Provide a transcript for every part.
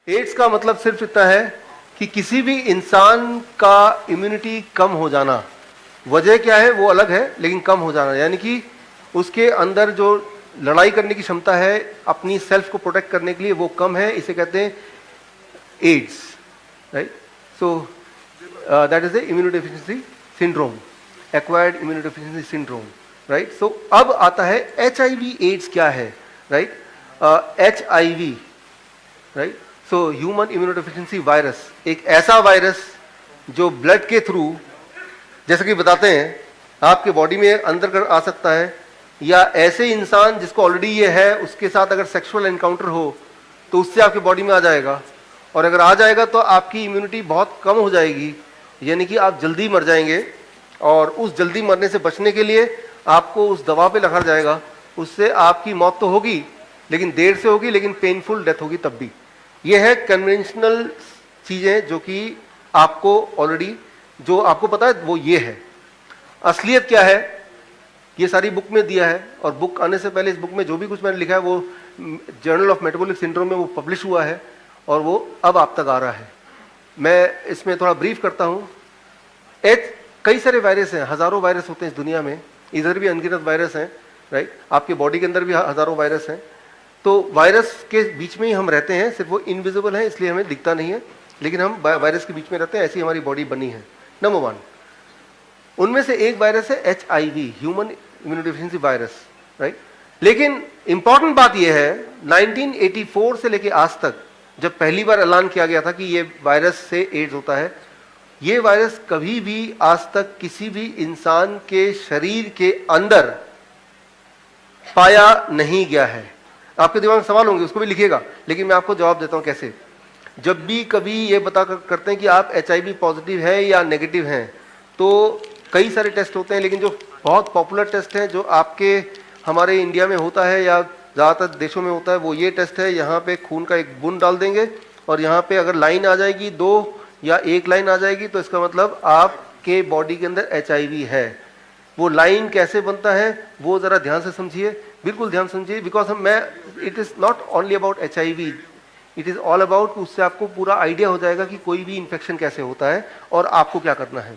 Ads का मतलब सिर्फ इतना है कि किसी भी इंसान का इम्यूनिटी कम हो जाना, वजह क्या है वो अलग है, लेकिन कम हो जाना, यानी कि उसके अंदर जो लड़ाई करने की क्षमता है अपनी सेल्फ को प्रोटेक्ट करने के लिए वो कम है, इसे कहते हैं AIDS, right. So that is the immunodeficiency syndrome, acquired immunodeficiency syndrome, right. So अब आता है HIV एड्स क्या है, right. HIV, right. So human immunodeficiency virus, एक ऐसा वायरस जो ब्लड के थ्रू, जैसे कि बताते हैं, आपके बॉडी में अंदर कर आ सकता है, या ऐसे इंसान जिसको ऑलरेडी ये है उसके साथ अगर सेक्सुअल एनकाउंटर हो तो उससे आपके बॉडी में आ जाएगा, और अगर आ जाएगा तो आपकी इम्यूनिटी बहुत कम हो जाएगी, यानी कि आप जल्दी मर जाएंगे। और उस जल्दी मरने से बचने के लिए आपको उस दवा पे रखा जाएगा, उससे आपकी मौत तो होगी लेकिन देर से होगी, लेकिन पेनफुल डेथ होगी तब भी। ये है कन्वेंशनल चीजें जो कि आपको ऑलरेडी, जो आपको पता है वो ये है। असलियत क्या है ये सारी बुक में दिया है, और बुक आने से पहले इस बुक में जो भी कुछ मैंने लिखा है वो जर्नल ऑफ मेटाबॉलिक सिंड्रोम में वो पब्लिश हुआ है और वो अब आप तक आ रहा है। मैं इसमें थोड़ा ब्रीफ करता हूँ। कई सारे वायरस हैं, हजारों वायरस होते हैं इस दुनिया में, इधर भी अनगिनत वायरस हैं, राइट। आपके बॉडी के अंदर भी हजारों वायरस हैं। तो वायरस के बीच में ही हम रहते हैं, सिर्फ वो इनविजिबल है इसलिए हमें दिखता नहीं है, लेकिन हम वायरस के बीच में रहते हैं, ऐसी हमारी बॉडी बनी है। नंबर 1, उनमें से एक वायरस है HIV, human immunodeficiency virus, right. लेकिन इंपॉर्टेंट बात यह है 1984 से लेकर आज तक, जब पहली बार ऐलान किया गया था कि ये वायरस से एड्स होता है, ये वायरस कभी भी आज तक किसी भी इंसान के शरीर के अंदर पाया नहीं गया है। आपके दिमाग में सवाल होंगे, उसको भी लिखिएगा, लेकिन मैं आपको जवाब देता हूं कैसे। जब भी कभी ये बता करते हैं कि आप HIV पॉजिटिव है या नेगेटिव हैं, तो कई सारे टेस्ट होते हैं, लेकिन जो बहुत पॉपुलर टेस्ट है जो आपके हमारे इंडिया में होता है या ज़्यादातर देशों में होता है, वो ये टेस्ट है। यहाँ पे खून का एक बूंद डाल देंगे और यहाँ पे अगर लाइन आ जाएगी 2 या 1 लाइन आ जाएगी तो इसका मतलब आपके बॉडी के अंदर HIV है। वो लाइन कैसे बनता है वो जरा ध्यान से समझिए, बिल्कुल ध्यान समझिए, because it is not only about HIV, it is all about, उससे आपको पूरा आइडिया हो जाएगा कि कोई भी इन्फेक्शन कैसे होता है और आपको क्या करना है।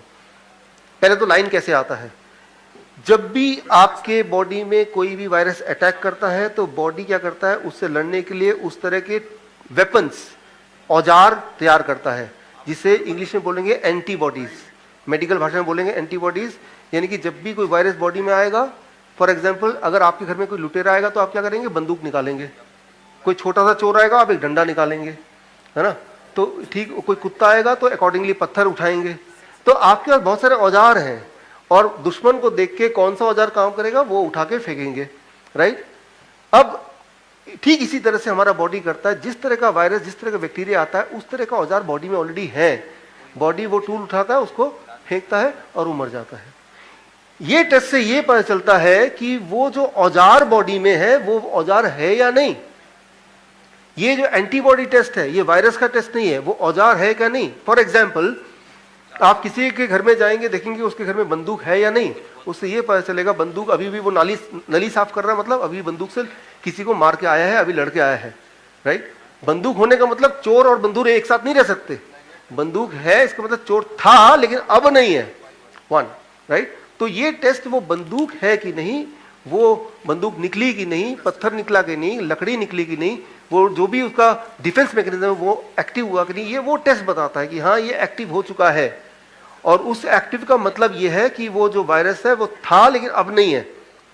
पहले तो लाइन कैसे आता है, जब भी आपके बॉडी में कोई भी वायरस अटैक करता है तो बॉडी क्या करता है, उससे लड़ने के लिए उस तरह के वेपन्स, औजार तैयार करता है, जिसे इंग्लिश में बोलेंगे एंटीबॉडीज, मेडिकल भाषा में बोलेंगे एंटीबॉडीज। यानी कि जब भी कोई वायरस बॉडी में आएगा, फॉर एग्जाम्पल अगर आपके घर में कोई लुटेरा आएगा तो आप क्या करेंगे, बंदूक निकालेंगे। कोई छोटा सा चोर आएगा आप एक डंडा निकालेंगे, है ना। तो ठीक, कोई कुत्ता आएगा तो अकॉर्डिंगली पत्थर उठाएंगे। तो आपके पास बहुत सारे औजार हैं, और दुश्मन को देख के कौन सा औजार काम करेगा वो उठा के फेंकेंगे, राइट। अब ठीक इसी तरह से हमारा बॉडी करता है, जिस तरह का वायरस, जिस तरह का बैक्टीरिया आता है, उस तरह का औजार बॉडी में ऑलरेडी है। बॉडी वो टूल उठाता है, उसको फेंकता है और वो मर जाता है। ये टेस्ट से ये पता चलता है कि वो जो औजार बॉडी में है वो औजार है या नहीं। ये जो एंटीबॉडी टेस्ट है ये वायरस का टेस्ट नहीं है, वो औजार है क्या नहीं। फॉर एग्जाम्पल आप किसी के घर में जाएंगे, देखेंगे उसके घर में बंदूक है या नहीं, उससे ये पता चलेगा बंदूक अभी भी वो नली साफ कर रहा है, मतलब अभी बंदूक से किसी को मार के आया है, अभी लड़के आया है, राइट। बंदूक होने का मतलब चोर और बंदूक एक साथ नहीं रह सकते। बंदूक है इसका मतलब चोर था लेकिन अब नहीं है, 1, राइट। तो ये टेस्ट वो बंदूक है कि नहीं, वो बंदूक निकली कि नहीं, पत्थर निकला कि नहीं, लकड़ी निकली कि नहीं, वो जो भी उसका डिफेंस मैकेनिज्म है वो एक्टिव हुआ कि नहीं, ये वो टेस्ट बताता है कि हाँ ये एक्टिव हो चुका है। और उस एक्टिव का मतलब ये है कि वो जो वायरस है वो था लेकिन अब नहीं है,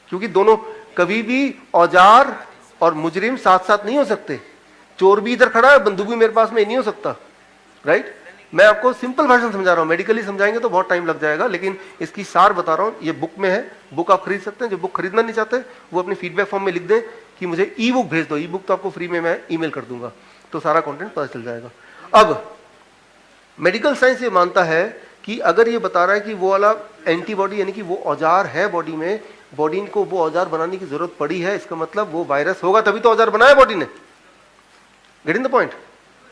क्योंकि दोनों कभी भी औजार और मुजरिम साथ साथ नहीं हो सकते। चोर भी इधर खड़ा है, बंदूक भी मेरे पास में नहीं हो सकता, राइट। मैं आपको सिंपल भाषा समझा रहा हूँ, मेडिकली समझाएंगे तो बहुत टाइम लग जाएगा, लेकिन इसकी सार बता रहा हूँ। ये बुक में है, बुक आप खरीद सकते हैं। जो बुक खरीदना नहीं चाहते वो अपने फीडबैक फॉर्म में लिख दें कि मुझे ई बुक भेज दो, ई बुक तो आपको फ्री में मैं ईमेल कर दूंगा, तो सारा कंटेंट पता चल जाएगा। अब मेडिकल साइंस ये मानता है कि अगर ये बता रहा है कि वो वाला एंटीबॉडी यानी कि वो औजार है बॉडी में, बॉडी को वो औजार बनाने की जरूरत पड़ी है, इसका मतलब वो वायरस होगा, तभी तो औजार बनाया बॉडी ने। Getting the point,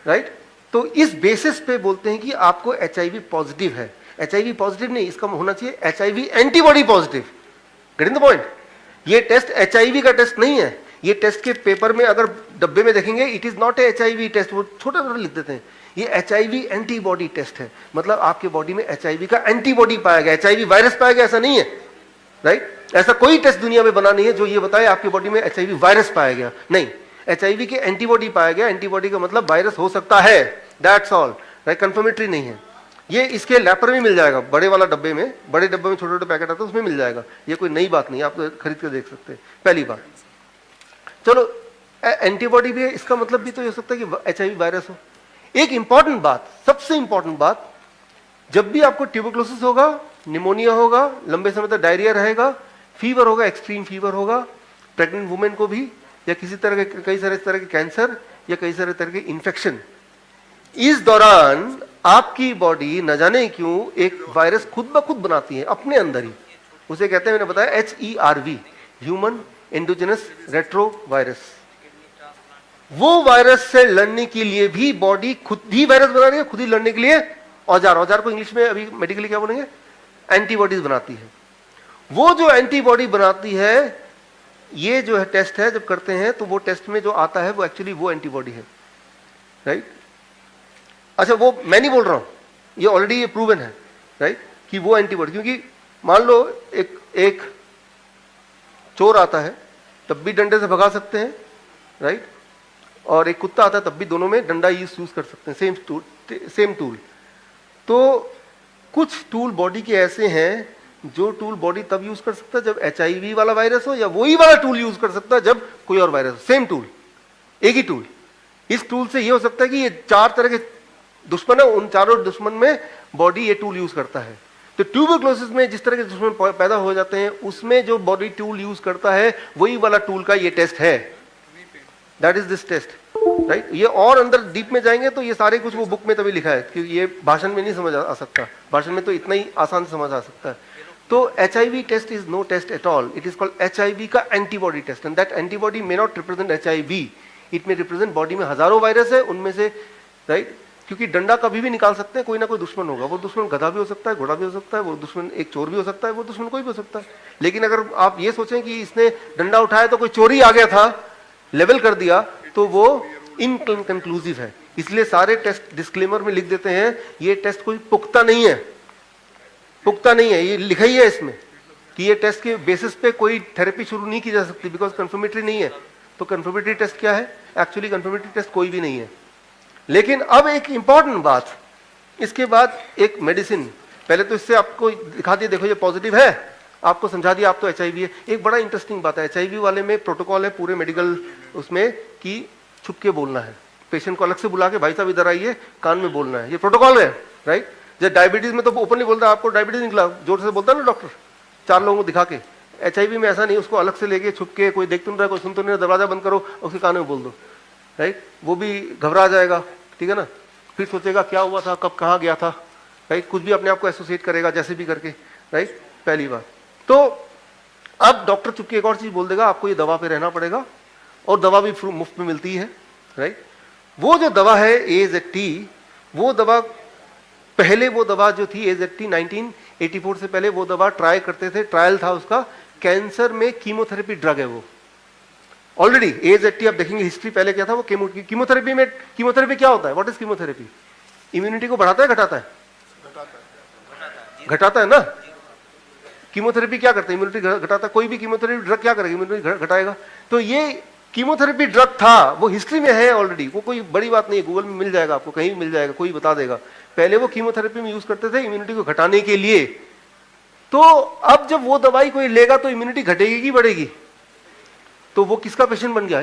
right. तो इस बेसिस पे बोलते हैं कि आपको HIV पॉजिटिव है। HIV पॉजिटिव नहीं, इसका होना चाहिए HIV antibody positive. Getting the point. ये टेस्ट HIV का टेस्ट नहीं है, ये टेस्ट के पेपर में अगर डब्बे में देखेंगे it is not a HIV test, वो छोटा छोटा लिख देते हैं, ये HIV एंटीबॉडी टेस्ट है, मतलब आपके बॉडी में HIV का एंटीबॉडी पाया गया, HIV वायरस पाया गया ऐसा नहीं है, राइट? ऐसा कोई टेस्ट दुनिया में बना नहीं है जो ये बताए आपकी बॉडी में HIV वायरस पाया गया, नहीं, HIV के एंटीबॉडी पाया गया, एंटीबॉडी का मतलब वायरस हो सकता है, दैट्स ऑल, राइट? कंफर्मेटरी नहीं है। ये इसके लैपर में मिल जाएगा, बड़े वाला डब्बे में, बड़े डब्बे में छोटे छोटे पैकेट आते हैं उसमें मिल जाएगा, ये कोई नई बात नहीं है, आप तो खरीद कर देख सकते हैं। पहली बात, चलो एंटीबॉडी भी है, इसका मतलब भी तो हो सकता है कि HIV वायरस हो। एक इंपॉर्टेंट बात, सबसे इंपॉर्टेंट बात, जब भी आपको ट्यूबरकुलोसिस होगा, निमोनिया होगा, लंबे समय तक डायरिया रहेगा, फीवर होगा, एक्सट्रीम फीवर होगा, प्रेग्नेंट वुमेन को भी, या किसी तरह के कई सारे तरह के कैंसर या कई सारे तरह के इन्फेक्शन, इस दौरान आपकी बॉडी न जाने क्यों एक वायरस खुद ब खुद बनाती है अपने अंदर ही, उसे कहते हैं, मैंने बताया HERV, human endogenous retro virus. वो वायरस से लड़ने के लिए भी बॉडी खुद ही वायरस बना रही है, खुद ही लड़ने के लिए औजार को इंग्लिश में अभी मेडिकली क्या बोलेंगे, एंटीबॉडीज बनाती है। वो जो एंटीबॉडी बनाती है, ये जो है टेस्ट है, जब करते हैं तो वो टेस्ट में जो आता है वो एक्चुअली वो एंटीबॉडी है, राइट? अच्छा, वो मैं नहीं बोल रहा हूं, ये ऑलरेडी ये प्रूवन है, राइट, कि वो एंटीबॉडी, क्योंकि मान लो एक चोर आता है तब भी डंडे से भगा सकते हैं, राइट, और एक कुत्ता आता है तब भी दोनों में डंडा यूज कर सकते हैं, सेम टूल। तो कुछ टूल बॉडी के ऐसे हैं जो टूल बॉडी तब यूज कर सकता है जब HIV वाला वायरस हो, या वही वाला टूल यूज कर सकता है जब कोई और वायरस हो, सेम टूल, एक ही टूल। इस टूल से ये हो सकता है कि ये 4 तरह के दुश्मन है, उन चारों दुश्मन में बॉडी ये टूल यूज करता है। तो ट्यूबरकुलोसिस में जिस तरह के दुश्मन पैदा हो जाते हैं, उसमें जो बॉडी टूल यूज करता है वही वाला टूल का ये टेस्ट है, that is this test, right? ये और अंदर डीप में जाएंगे तो ये सारे कुछ वो बुक में तभी लिखा है, क्योंकि ये भाषण में नहीं समझ आ सकता, भाषण में तो इतना ही आसान से समझ आ सकता है। तो HIV test is no test at all, it is called HIV का antibody test, and that antibody may not represent HIV, it may represent body में हजारों वायरस है, उनमें से, राइट, क्योंकि डंडा कभी भी निकाल सकते हैं, कोई ना कोई दुश्मन होगा, वो दुश्मन गधा भी हो सकता है, घोड़ा भी हो सकता है, वो दुश्मन एक चोर भी हो सकता है, वो दुश्मन कोई भी हो सकता है। लेकिन अगर आप ये सोचें कि इसने डंडा उठाया तो कोई चोरी आ गया था, लेवल कर दिया, तो वो इनकंक्लूसिव है। इसलिए सारे टेस्ट डिस्क्लेमर में लिख देते हैं ये टेस्ट कोई पुख्ता नहीं है, पुख्ता नहीं है, ये लिखा ही है इसमें कि ये टेस्ट के बेसिस पे कोई थेरेपी शुरू नहीं की जा सकती, बिकॉज कंफर्मेटरी नहीं है। तो कंफर्मेटरी टेस्ट क्या है? एक्चुअली कंफर्मेटरी टेस्ट कोई भी नहीं है। लेकिन अब एक इंपॉर्टेंट बात, इसके बाद एक मेडिसिन, पहले तो इससे आपको दिखा दिया, देखो ये पॉजिटिव है, आपको समझा दिया आप तो HIV है। एक बड़ा इंटरेस्टिंग बात है, HIV वाले में प्रोटोकॉल है पूरे मेडिकल उसमें कि छुप के बोलना है, पेशेंट को अलग से बुला के भाई साहब इधर आइए, कान में बोलना है, ये प्रोटोकॉल है, राइट? जब डायबिटीज में तो ओपनली बोलता है आपको डायबिटीज निकला, जोर से बोलता है ना डॉक्टर 4 लोगों को दिखा के। HIV में ऐसा नहीं, उसको अलग से लेके छुप के, कोई देख तो नहीं रहा, कोई सुन तो नहीं रहा, दरवाजा बंद करो उसके कान में बोल दो, राइट? वो भी घबरा जाएगा, ठीक है ना, फिर सोचेगा क्या हुआ था, कब कहाँ गया था, राइट? कुछ भी अपने आप को एसोसिएट करेगा जैसे भी करके, राइट? पहली बात तो अब डॉक्टर चुपके एक और चीज बोल देगा, आपको ये दवा पे रहना पड़ेगा, और दवा भी मुफ्त में मिलती है, राइट? वो जो दवा है AZT, वो दवा पहले, वो दवा जो थी AZT 1984 से पहले वो दवा ट्राई करते थे, ट्रायल था उसका, कैंसर में कीमोथेरेपी ड्रग है वो ऑलरेडी। AZT आप देखेंगे हिस्ट्री, पहले क्या था वो कीमोथेरेपी में, कीमोथेरेपी क्या होता है, व्हाट इज कीमोथेरेपी? इम्यूनिटी को बढ़ाता है घटाता है? घटाता है ना। कीमोथेरेपी क्या करता है? इम्यूनिटी घटाता है। कोई भी कीमोथेरेपी ड्रग क्या करेगा? इम्यूनिटी घटाएगा। तो ये कीमोथेरेपी ड्रग था, वो हिस्ट्री में है ऑलरेडी, वो कोई बड़ी बात नहीं है, गूगल में मिल जाएगा आपको, कहीं भी मिल जाएगा, कोई बता देगा। पहले वो कीमोथेरेपी में यूज करते थे इम्यूनिटी को घटाने के लिए। तो अब जब वो दवाई कोई लेगा तो इम्यूनिटी घटेगी कि बढ़ेगी? तो वो किसका पेशेंट बन गया,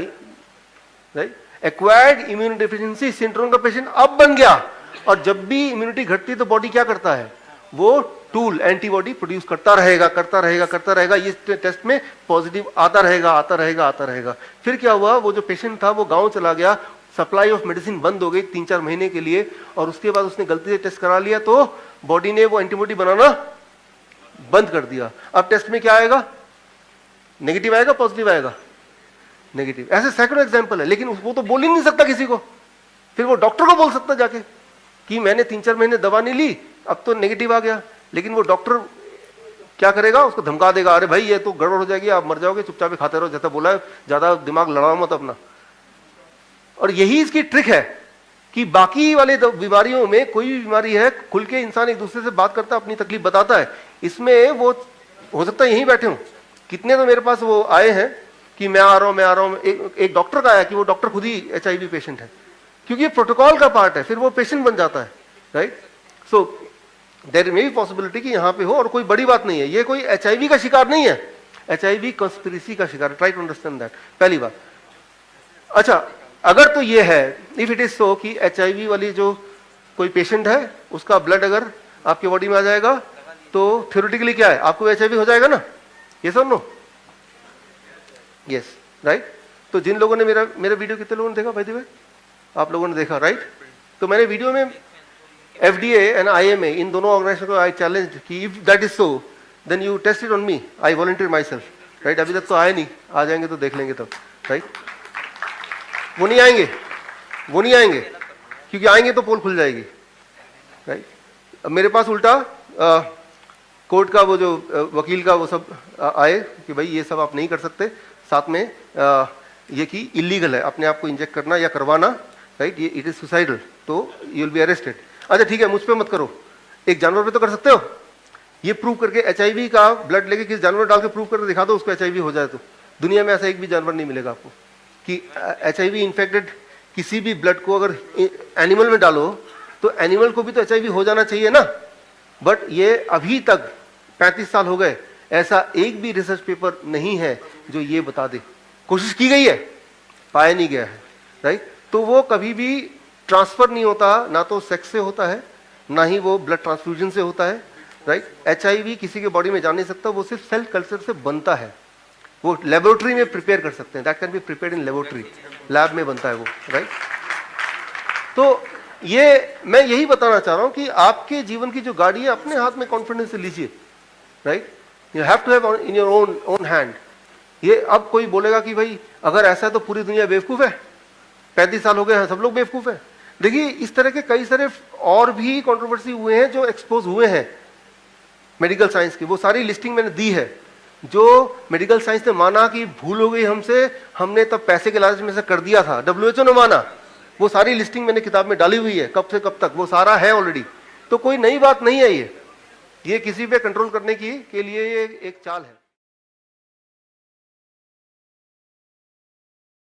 right? Acquired immuno deficiency syndrome का पेशेंट अब बन गया। और जब भी इम्यूनिटी घटती है तो बॉडी क्या करता है? वो टूल एंटीबॉडी प्रोड्यूस करता रहेगा, करता रहेगा, करता रहेगा। इस टेस्ट में पॉजिटिव आता रहेगा, आता रहेगा, आता रहेगा। फिर क्या हुआ, वो जो पेशेंट था वो गांव चला गया, सप्लाई ऑफ मेडिसिन बंद हो गई 3-4 महीने के लिए, और उसके बाद उसने गलती से टेस्ट करा लिया तो बॉडी ने वो एंटीबॉडी बनाना बंद कर दिया। अब टेस्ट में क्या आएगा? नेगेटिव आएगा, पॉजिटिव आएगा? नेगेटिव। ऐसे सैकड़ों एग्जाम्पल है, लेकिन वो तो बोल ही नहीं सकता किसी को। फिर वो डॉक्टर को बोल सकता जाके कि मैंने 3-4 महीने दवा नहीं ली, अब तो नेगेटिव आ गया। लेकिन वो डॉक्टर क्या करेगा, उसको धमका देगा, अरे भाई ये तो गड़बड़ हो जाएगी, आप मर जाओगे, चुपचाप खाते रहो, जैसा बोला है, ज्यादा दिमाग लड़ाओ मत अपना। और यही इसकी ट्रिक है कि बाकी वाले बीमारियों में, कोई भी बीमारी है, खुल के इंसान एक दूसरे से बात करता है, अपनी तकलीफ बताता है। इसमें वो हो सकता है यहीं बैठे हूं, कितने तो मेरे पास वो आए हैं कि मैं आ रहा हूं। एक डॉक्टर का आया कि वो डॉक्टर खुद ही HIV पेशेंट है, क्योंकि ये प्रोटोकॉल का पार्ट है, फिर वो पेशेंट बन जाता है, right. So there may be possibility कि यहां पे हो, और कोई बड़ी बात नहीं है, ये कोई HIV का शिकार नहीं है, HIV कंस्पिरेसी का शिकार है। ट्राई टू अंडरस्टैंड दैट, पहली बात। अच्छा, अगर तो ये है, इफ इट इज सो कि HIV वाली जो कोई पेशेंट है, उसका ब्लड अगर आपके बॉडी में आ जाएगा, तो थ्योरेटिकली क्या है, आपको HIV हो जाएगा ना, ये सब नो, यस, राइट। तो जिन लोगों ने मेरा वीडियो, कितने लोगों ने देखा भाई दिवे, आप लोगों ने देखा, राइट। तो मैंने वीडियो में FDA एंड IMA इन दोनों ऑर्गेनाइजेशन को आई चैलेंज कि if that is so then you test it on me, I volunteer myself, right. अभी तक तो आए नहीं, आ जाएंगे तो देख लेंगे तब, राइट। वो नहीं आएंगे, क्योंकि आएंगे तो पोल खुल जाएगी, राइट। अब मेरे पास उल्टा कोर्ट का वो जो वकील का वो सब आए कि भाई ये सब आप नहीं कर सकते, साथ में ये कि इलीगल है अपने आप को इंजेक्ट करना या करवाना, राइट, ये इट इज सुसाइडल, तो यू विल बी अरेस्टेड। अच्छा ठीक है, मुझ पे मत करो, एक जानवर पे तो कर सकते हो, ये प्रूव करके HIV का ब्लड लेके किसी जानवर डाल के प्रूव करके दिखा दो उसको HIV हो जाए, तो दुनिया में ऐसा एक भी जानवर नहीं मिलेगा आपको कि HIV इन्फेक्टेड किसी भी ब्लड को अगर एनिमल में डालो तो एनिमल को भी तो HIV हो जाना चाहिए ना। बट ये अभी तक 35 साल हो गए, ऐसा एक भी रिसर्च पेपर नहीं है जो ये बता दे। कोशिश की गई है, पाया नहीं गया है, राइट। तो वो कभी भी ट्रांसफर नहीं होता, ना तो सेक्स से होता है, ना ही वो ब्लड ट्रांसफ्यूजन से होता है, राइट। HIV किसी के बॉडी में जा नहीं सकता, वो सिर्फ सेल कल्चर से बनता है, वो लेबोरेटरी में प्रिपेयर कर सकते हैं, that can be prepared in laboratory, lab में बनता है वो, राइट। तो ये मैं यही बताना चाह रहा हूं कि आपके जीवन की जो गाड़ी है अपने हाथ में कॉन्फिडेंस से लीजिए, right. You have to have in your own hand. ये अब कोई बोलेगा कि भाई अगर ऐसा है तो पूरी दुनिया बेवकूफ है, 35 साल हो गए हैं, सब लोग बेवकूफ है। देखिए इस तरह के कई सारे और भी कंट्रोवर्सी हुए हैं जो एक्सपोज हुए हैं मेडिकल साइंस की, वो सारी लिस्टिंग मैंने दी है। जो मेडिकल साइंस ने माना कि भूल हो गई हमसे, हमने तब पैसे के लालच में से कर दिया था, WHO ने माना, वो सारी लिस्टिंग मैंने किताब में डाली हुई है, कब से कब तक, वो सारा है ऑलरेडी। तो कोई नई बात नहीं है ये किसी पे कंट्रोल करने के लिए ये एक चाल है।